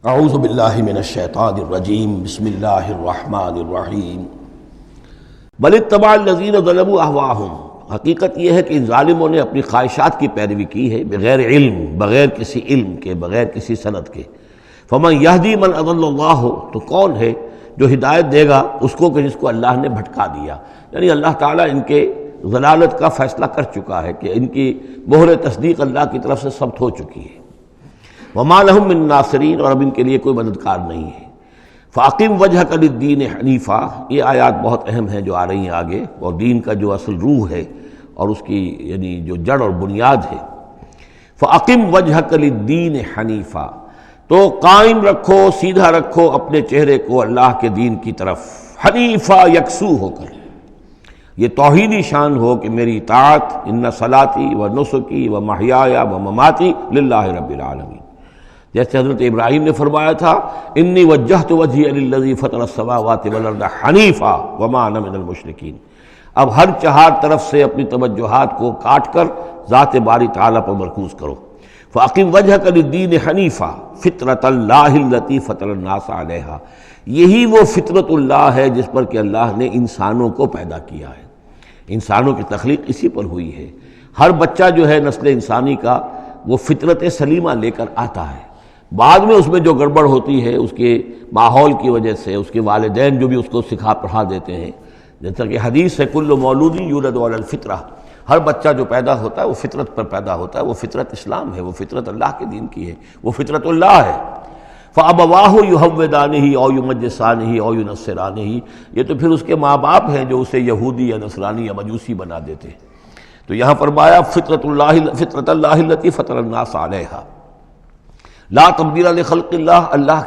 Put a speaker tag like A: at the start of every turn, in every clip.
A: اعوذ باللہ من الشیطان الرجیم بسم اللہ الرحمن الرحیم بل اتبع الذین ظلموا اہواءہم، حقیقت یہ ہے کہ ان ظالموں نے اپنی خواہشات کی پیروی کی ہے بغیر علم، بغیر کسی علم کے، بغیر کسی سند کے۔ فمن یہدی من اضل اللہ، تو کون ہے جو ہدایت دے گا اس کو کہ جس کو اللہ نے بھٹکا دیا، یعنی اللہ تعالیٰ ان کے ضلالت کا فیصلہ کر چکا ہے کہ ان کی مہر تصدیق اللہ کی طرف سے ثبت ہو چکی ہے۔ وما لهم من ناصرین، اور اب ان کے لیے کوئی مددگار نہیں ہے۔ فاقم وجہک للدین حنیفا، یہ آیات بہت اہم ہیں جو آ رہی ہیں آگے، اور دین کا جو اصل روح ہے اور اس کی یعنی جو جڑ اور بنیاد ہے۔ فاقم وجہک للدین حنیفا، تو قائم رکھو، سیدھا رکھو اپنے چہرے کو اللہ کے دین کی طرف، حنیفا، یکسو ہو کر۔ یہ توحیدی شان ہو کہ میری اطاعت، ان صلاتی و نسکی و محیایا و مماتی للہ رب العالمین، جیسے حضرت ابراہیم نے فرمایا تھا انی وجہت وجہی للذی فطر السماوات والارض حنیفا وما انا من المشرکین۔ اب ہر چہار طرف سے اپنی توجہات کو کاٹ کر ذات باری تعالیٰ پر مرکوز کرو۔ فاقم وجہک للدین حنیفا فطرۃ اللہ التی فطر الناس علیہا، یہی وہ فطرت اللہ ہے جس پر کہ اللہ نے انسانوں کو پیدا کیا ہے۔ انسانوں کی تخلیق اسی پر ہوئی ہے۔ ہر بچہ جو ہے نسل انسانی کا وہ فطرت سلیمہ لے کر آتا ہے، بعد میں اس میں جو گڑبڑ ہوتی ہے اس کے ماحول کی وجہ سے، اس کے والدین جو بھی اس کو سکھا پڑھا دیتے ہیں، جیسا کہ حدیث ہے کل مولود یولد علی الفطرہ، ہر بچہ جو پیدا ہوتا ہے وہ فطرت پر پیدا ہوتا ہے، وہ فطرت اسلام ہے، وہ فطرت اللہ کے دین کی ہے، وہ فطرت اللہ ہے۔ فَأَبَوَاهُ يُهَوِّدَانِهِ أَوْ يُمَجِّسَانِهِ أَوْ يُنَصِّرَانِهِ، یہ تو پھر اس کے ماں باپ ہیں جو اسے یہودی یا نصرانی یا مجوسی بنا دیتے ہیں۔ تو یہاں فرمایا فطرت اللہ التی فطر الناس علیہا، لا تبدیل لخلق اللہ، اللہ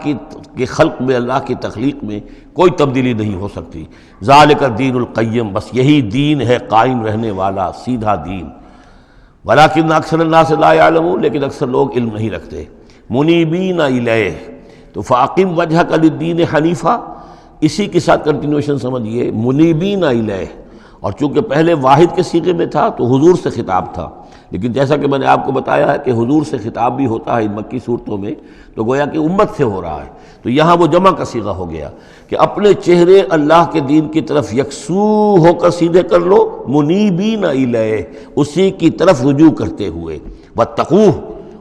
A: کی خلق میں، اللہ کی تخلیق میں کوئی تبدیلی نہیں ہو سکتی۔ ذالک الدین القیم، بس یہی دین ہے قائم رہنے والا سیدھا دین۔ ولکن اکثر الناس لا یعلمون، لیکن اکثر لوگ علم نہیں رکھتے۔ منیبین الیہ، تو فاقم وجہک للدین حنیفا، اسی کے ساتھ کنٹینویشن سمجھیے، منیبین الیہ، اور چونکہ پہلے واحد کے صیغے میں تھا تو حضور سے خطاب تھا، لیکن جیسا کہ میں نے آپ کو بتایا ہے کہ حضور سے خطاب بھی ہوتا ہے ان مکی صورتوں میں، تو گویا کہ امت سے ہو رہا ہے، تو یہاں وہ جمع کا صیغہ ہو گیا کہ اپنے چہرے اللہ کے دین کی طرف یکسو ہو کر سیدھے کر لو، منیبین الیہ، اسی کی طرف رجوع کرتے ہوئے، واتقوہ،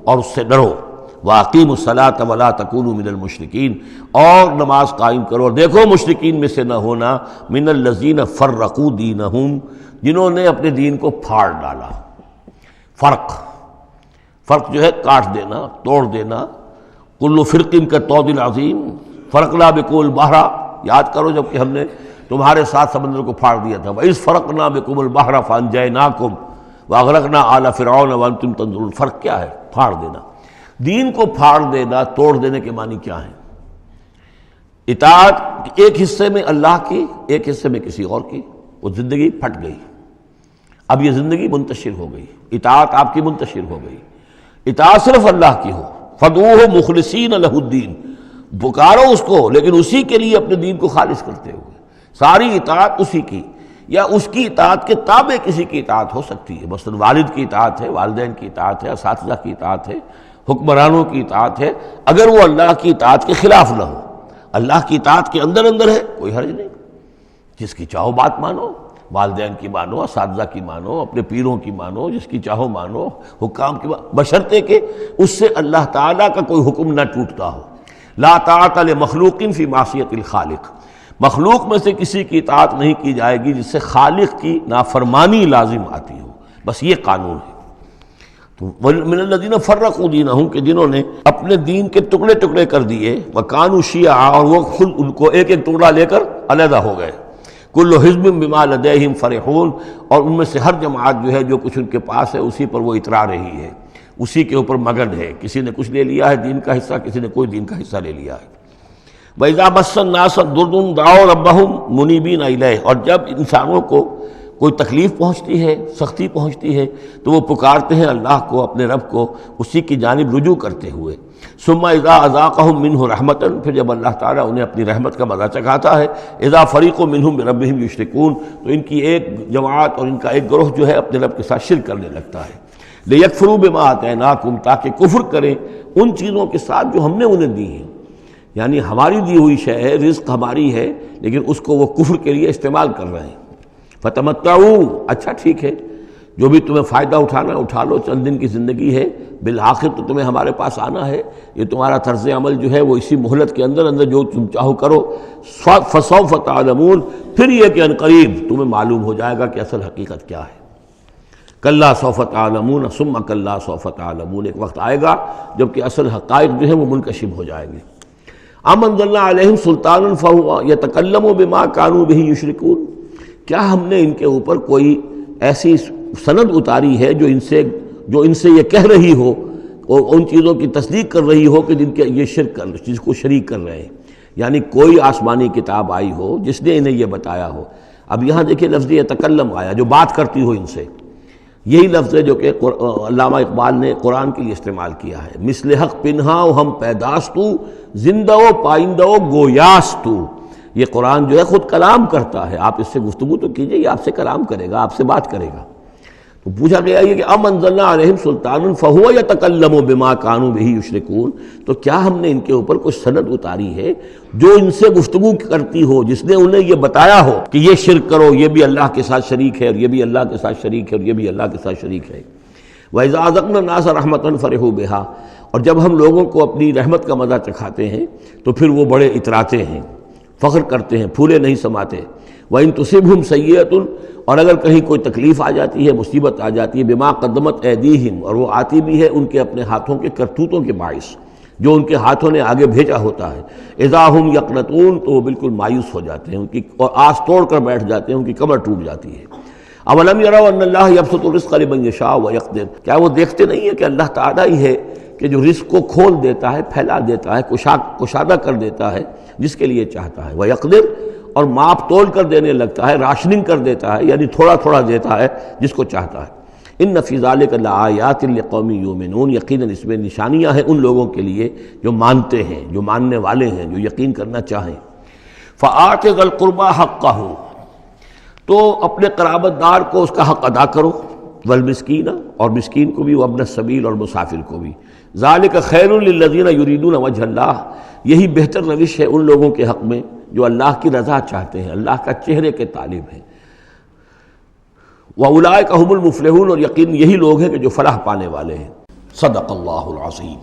A: اور اس سے ڈرو، وَأَقِیمُوا الصَّلَاةَ وَلَا تَکُونُوا مِنَ الْمُشْرِکِینَ، اور نماز قائم کرو، اور دیکھو مشرکین میں سے نہ ہونا، مِنَ الَّذِينَ فَرَّقُوا دِینَهُمْ، جنہوں نے اپنے دین کو پھاڑ ڈالا۔ فرق جو ہے کاٹ دینا، توڑ دینا، کل فرق کالطود العظیم فرقنا بکم البحر، یاد کرو جب کہ ہم نے تمہارے ساتھ سمندر کو پھاڑ دیا تھا، وَإِذْ فَرَقْنَا بِكُمُ الْبَحْرَ فَأَنْجَيْنَاكُمْ وَأَغْرَقْنَا آلَ فِرْعَوْنَ وَأَنْتُمْ تَنظُرُونَ۔ فرق کیا ہے؟ پھاڑ دینا۔ دین کو پھاڑ دینا، توڑ دینے کے معنی کیا ہیں؟ اطاعت ایک حصے میں اللہ کی، ایک حصے میں کسی اور کی، وہ زندگی پھٹ گئی، اب یہ زندگی منتشر ہو گئی، اطاعت آپ کی منتشر ہو گئی۔ اطاعت صرف اللہ کی ہو، فَادْعُوهُ مُخْلِصِينَ لَهُ الدِّينَ، پکارو اس کو لیکن اسی کے لیے اپنے دین کو خالص کرتے ہوئے، ساری اطاعت اسی کی، یا اس کی اطاعت کے تابع کسی کی اطاعت ہو سکتی ہے، مثلا والد کی اطاعت ہے، والدین کی اطاعت ہے، اساتذہ کی اطاعت ہے، حکمرانوں کی اطاعت ہے، اگر وہ اللہ کی اطاعت کے خلاف نہ ہو، اللہ کی اطاعت کے اندر اندر ہے کوئی حرج نہیں، جس کی چاہو بات مانو، والدین کی مانو، اساتذہ کی مانو، اپنے پیروں کی مانو، جس کی چاہو مانو، حکام کی مانو، بشرطے کہ اس سے اللہ تعالیٰ کا کوئی حکم نہ ٹوٹتا ہو۔ لا طاعۃ لمخلوق فی معصیۃ الخالق، مخلوق میں سے کسی کی اطاعت نہیں کی جائے گی جس سے خالق کی نافرمانی لازم آتی ہو، بس یہ قانون ہے۔ تو من الذین فرقوا دینہم، کہ جنہوں نے اپنے دین کے ٹکڑے ٹکڑے کر دیے، وکانوا شیعا، اور وہ خود ان کو ایک ایک ٹکڑا لے کر علیحدہ ہو گئے، کل حزب بما لدیہم فرحون، اور ان میں سے ہر جماعت جو ہے جو کچھ ان کے پاس ہے اسی پر وہ اترا رہی ہے، اسی کے اوپر مگن ہے، کسی نے کچھ لے لیا ہے دین کا حصہ، کسی نے کوئی دین کا حصہ لے لیا ہے۔ وَإِذَا مَسَّ النَّاسَ ضُرٌّ دَعَوْا رَبَّهُمْ مُنِيبِينَ إِلَيْهِ، اور جب انسانوں کو کوئی تکلیف پہنچتی ہے، سختی پہنچتی ہے، تو وہ پکارتے ہیں اللہ کو، اپنے رب کو، اسی کی جانب رجوع کرتے ہوئے۔ ثم اذا اذاقهم منه رحمتا، پھر جب اللہ تعالیٰ انہیں اپنی رحمت کا مزہ چکھاتا ہے، اذا فریق منهم بربهم یشرکون، تو ان کی ایک جماعت اور ان کا ایک گروہ جو ہے اپنے رب کے ساتھ شرک کرنے لگتا ہے۔ لیکفروا بما آتیناکم، تاکہ کفر کریں ان چیزوں کے ساتھ جو ہم نے انہیں دی ہیں۔ یعنی ہماری دی ہوئی شے ہے، رزق ہماری ہے، لیکن اس کو وہ کفر کے لیے استعمال کر رہے ہیں۔ فتمتعوا، اچھا ٹھیک ہے، جو بھی تمہیں فائدہ اٹھانا ہے اٹھا لو، چند دن کی زندگی ہے، بالآخر تو تمہیں ہمارے پاس آنا ہے، یہ تمہارا طرز عمل جو ہے وہ اسی مہلت کے اندر اندر جو تم چاہو کرو، فسوف تعلمون، پھر یہ کہ عنقریب تمہیں معلوم ہو جائے گا کہ اصل حقیقت کیا ہے۔ کلا سوف تعلمون ثم کلا سوف تعلمون، ایک وقت آئے گا جب کہ اصل حقائق جو ہے وہ منکشف ہو جائیں گے۔ ام انزلنا علیہم سلطانا فہو یتکلم بما کانوا بہ یشرکون، کیا ہم نے ان کے اوپر کوئی ایسی سند اتاری ہے جو ان سے یہ کہہ رہی ہو اور ان چیزوں کی تصدیق کر رہی ہو کہ جن کے یہ چیز کو شریک کر رہے ہیں، یعنی کوئی آسمانی کتاب آئی ہو جس نے انہیں یہ بتایا ہو۔ اب یہاں دیکھیں لفظ یتکلم آیا، جو بات کرتی ہو ان سے، یہی لفظ ہے جو کہ علامہ اقبال نے قرآن کے لیے استعمال کیا ہے۔ مثل حق پنہا و ہم پیداستو، زندہ و پائندہ و گویاستو، یہ قرآن جو ہے خود کلام کرتا ہے، آپ اس سے گفتگو تو کیجئے، یہ آپ سے کلام کرے گا، آپ سے بات کرے گا۔ تو پوچھا گیا یہ کہ ام انزلنا علیہم سلطانا فہو یتکلم بما کانوا بہ یشرکون، تو کیا ہم نے ان کے اوپر کچھ سند اتاری ہے جو ان سے گفتگو کرتی ہو، جس نے انہیں یہ بتایا ہو کہ یہ شرک کرو، یہ بھی اللہ کے ساتھ شریک ہے اور یہ بھی اللہ کے ساتھ شریک ہے اور یہ بھی اللہ کے ساتھ شریک ہے۔ وَإِذَا أَذَقْنَا النَّاسَ رَحْمَةً فَرِحُوا بِهَا، اور جب ہم لوگوں کو اپنی رحمت کا مزہ چکھاتے ہیں تو پھر وہ بڑے اتراتے ہیں، فخر کرتے ہیں، پھولے نہیں سماتے۔ وَإِن تُصِبْهُمْ سَيِّئَةٌ، اور اگر کہیں کوئی تکلیف آ جاتی ہے، مصیبت آ جاتی ہے، بما قدمت ایدیہم، اور وہ آتی بھی ہے ان کے اپنے ہاتھوں کے کرتوتوں کے باعث، جو ان کے ہاتھوں نے آگے بھیجا ہوتا ہے، اذا ہم یقنطون، تو وہ بالکل مایوس ہو جاتے ہیں، ان کی اور آس توڑ کر بیٹھ جاتے ہیں، ان کی کمر ٹوٹ جاتی ہے۔ اولم یروا ان اللہ یبسط الرزق لمن یشاء ویقدر، کیا وہ دیکھتے نہیں ہیں کہ اللہ تعالیٰ ہی ہے کہ جو رزق کو کھول دیتا ہے، پھیلا دیتا ہے، کشادہ کر دیتا ہے جس کے لیے چاہتا ہے، ویقدر، اور ماپ تول کر دینے لگتا ہے، راشننگ کر دیتا ہے، یعنی تھوڑا تھوڑا دیتا ہے جس کو چاہتا ہے۔ ان فی ذلک لآیات لقوم یؤمنون، یقیناً اس میں نشانیاں ہیں ان لوگوں کے لیے جو مانتے ہیں، جو ماننے والے ہیں، جو یقین کرنا چاہیں۔ فآت ذی القربى حقہ، تو اپنے قرابت دار کو اس کا حق ادا کرو، والمسکین، اور مسکین کو بھی، وابن السبیل، اور مسافر کو بھی۔ ذالک خیر للذین یریدون وجہ اللہ، یہی بہتر روش ہے ان لوگوں کے حق میں جو اللہ کی رضا چاہتے ہیں، اللہ کا چہرے کے طالب ہیں۔ وَأُولَٰئِکَ هُمُ الْمُفْلِحُونَ، اور یقین یہی لوگ ہیں کہ جو فلاح پانے والے ہیں۔ صدق اللہ العظیم۔